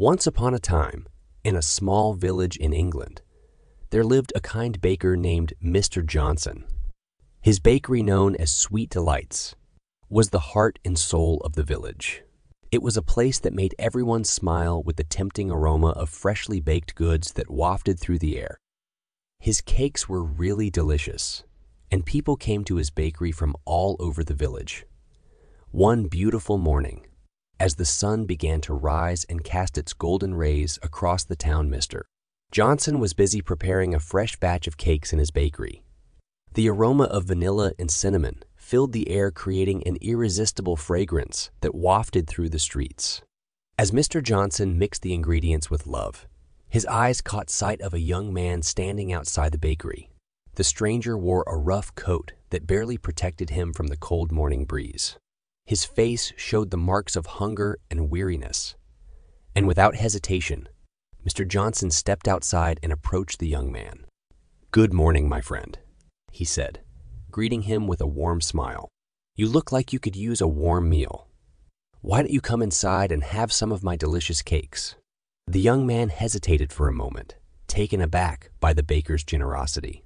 Once upon a time, in a small village in England, there lived a kind baker named Mr. Johnson. His bakery, known as Sweet Delights, was the heart and soul of the village. It was a place that made everyone smile with the tempting aroma of freshly baked goods that wafted through the air. His cakes were really delicious, and people came to his bakery from all over the village. One beautiful morning, as the sun began to rise and cast its golden rays across the town, Mr. Johnson was busy preparing a fresh batch of cakes in his bakery. The aroma of vanilla and cinnamon filled the air, creating an irresistible fragrance that wafted through the streets. As Mr. Johnson mixed the ingredients with love, his eyes caught sight of a young man standing outside the bakery. The stranger wore a rough coat that barely protected him from the cold morning breeze. His face showed the marks of hunger and weariness, and without hesitation, Mr. Johnson stepped outside and approached the young man. "Good morning, my friend," he said, greeting him with a warm smile. "You look like you could use a warm meal. Why don't you come inside and have some of my delicious cakes?" The young man hesitated for a moment, taken aback by the baker's generosity.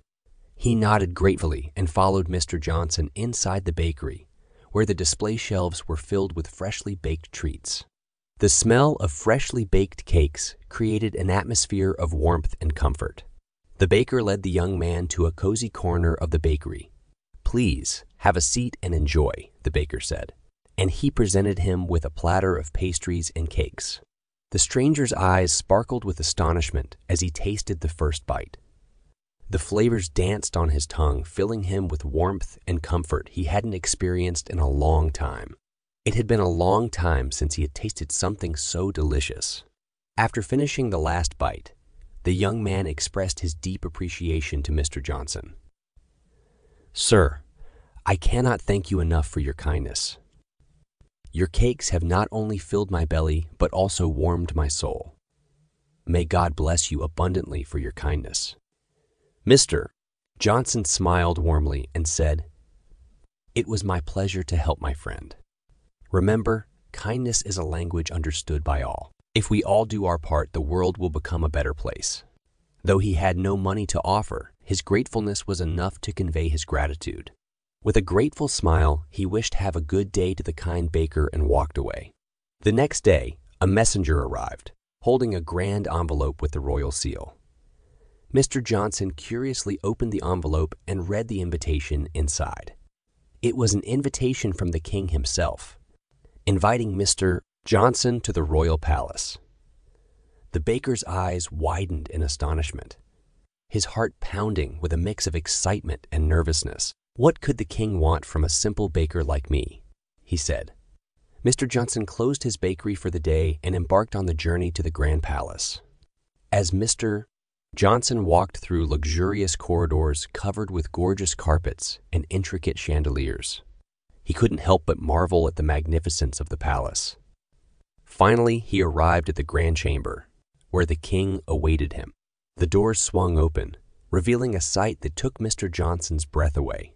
He nodded gratefully and followed Mr. Johnson inside the bakery, where the display shelves were filled with freshly baked treats. The smell of freshly baked cakes created an atmosphere of warmth and comfort. The baker led the young man to a cozy corner of the bakery. "Please, have a seat and enjoy," the baker said, and he presented him with a platter of pastries and cakes. The stranger's eyes sparkled with astonishment as he tasted the first bite. The flavors danced on his tongue, filling him with warmth and comfort he hadn't experienced in a long time. It had been a long time since he had tasted something so delicious. After finishing the last bite, the young man expressed his deep appreciation to Mr. Johnson. "Sir, I cannot thank you enough for your kindness. Your cakes have not only filled my belly, but also warmed my soul. May God bless you abundantly for your kindness." Mr. Johnson smiled warmly and said, "It was my pleasure to help my friend. Remember, kindness is a language understood by all. If we all do our part, the world will become a better place." Though he had no money to offer, his gratefulness was enough to convey his gratitude. With a grateful smile, he wished have a good day to the kind baker and walked away. The next day, a messenger arrived, holding a grand envelope with the royal seal. Mr. Johnson curiously opened the envelope and read the invitation inside. It was an invitation from the king himself, inviting Mr. Johnson to the royal palace. The baker's eyes widened in astonishment, his heart pounding with a mix of excitement and nervousness. "What could the king want from a simple baker like me?" he said. Mr. Johnson closed his bakery for the day and embarked on the journey to the grand palace. As Mr. Johnson walked through luxurious corridors covered with gorgeous carpets and intricate chandeliers, he couldn't help but marvel at the magnificence of the palace. Finally, he arrived at the grand chamber, where the king awaited him. The doors swung open, revealing a sight that took Mr. Johnson's breath away.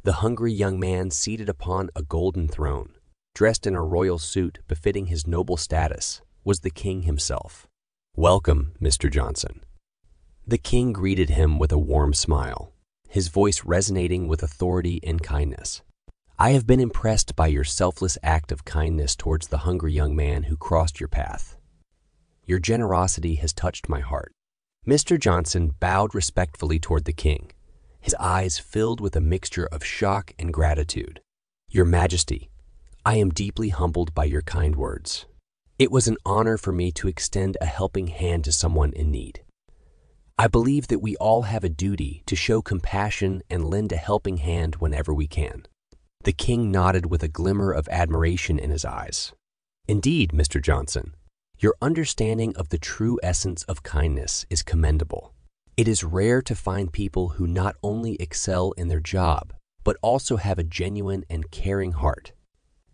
The hungry young man seated upon a golden throne, dressed in a royal suit befitting his noble status, was the king himself. "Welcome, Mr. Johnson." The king greeted him with a warm smile, his voice resonating with authority and kindness. "I have been impressed by your selfless act of kindness towards the hungry young man who crossed your path. Your generosity has touched my heart." Mr. Johnson bowed respectfully toward the king, his eyes filled with a mixture of shock and gratitude. "Your Majesty, I am deeply humbled by your kind words. It was an honor for me to extend a helping hand to someone in need. I believe that we all have a duty to show compassion and lend a helping hand whenever we can." The king nodded with a glimmer of admiration in his eyes. "Indeed, Mr. Johnson, your understanding of the true essence of kindness is commendable. It is rare to find people who not only excel in their job, but also have a genuine and caring heart."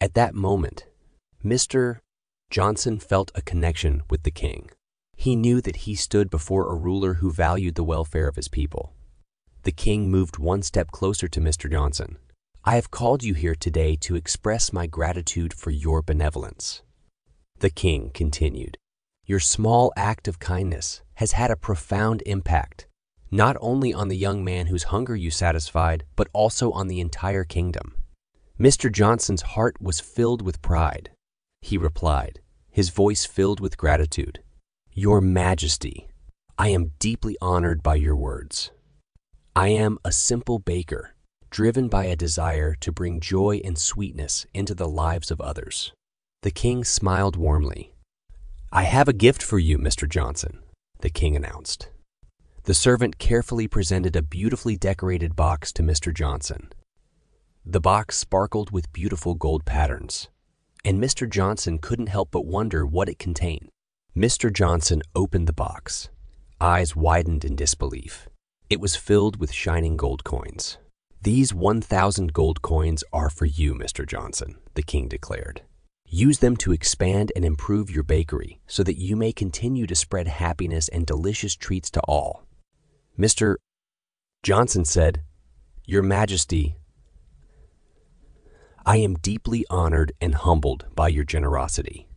At that moment, Mr. Johnson felt a connection with the king. He knew that he stood before a ruler who valued the welfare of his people. The king moved one step closer to Mr. Johnson. "I have called you here today to express my gratitude for your benevolence," the king continued. Your small act of kindness has had a profound impact, not only on the young man whose hunger you satisfied, but also on the entire kingdom." Mr. Johnson's heart was filled with pride. He replied, his voice filled with gratitude, "Your Majesty, I am deeply honored by your words. I am a simple baker, driven by a desire to bring joy and sweetness into the lives of others." The king smiled warmly. "I have a gift for you, Mr. Johnson," the king announced. The servant carefully presented a beautifully decorated box to Mr. Johnson. The box sparkled with beautiful gold patterns, and Mr. Johnson couldn't help but wonder what it contained. Mr. Johnson opened the box, eyes widened in disbelief. It was filled with shining gold coins. "These 1,000 gold coins are for you, Mr. Johnson," the king declared. "Use them to expand and improve your bakery so that you may continue to spread happiness and delicious treats to all." Mr. Johnson said, "Your Majesty, I am deeply honored and humbled by your generosity.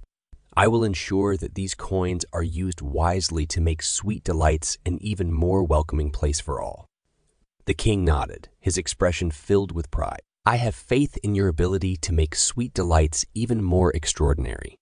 I will ensure that these coins are used wisely to make sweet delights an even more welcoming place for all." The king nodded, his expression filled with pride. "I have faith in your ability to make sweet delights even more extraordinary."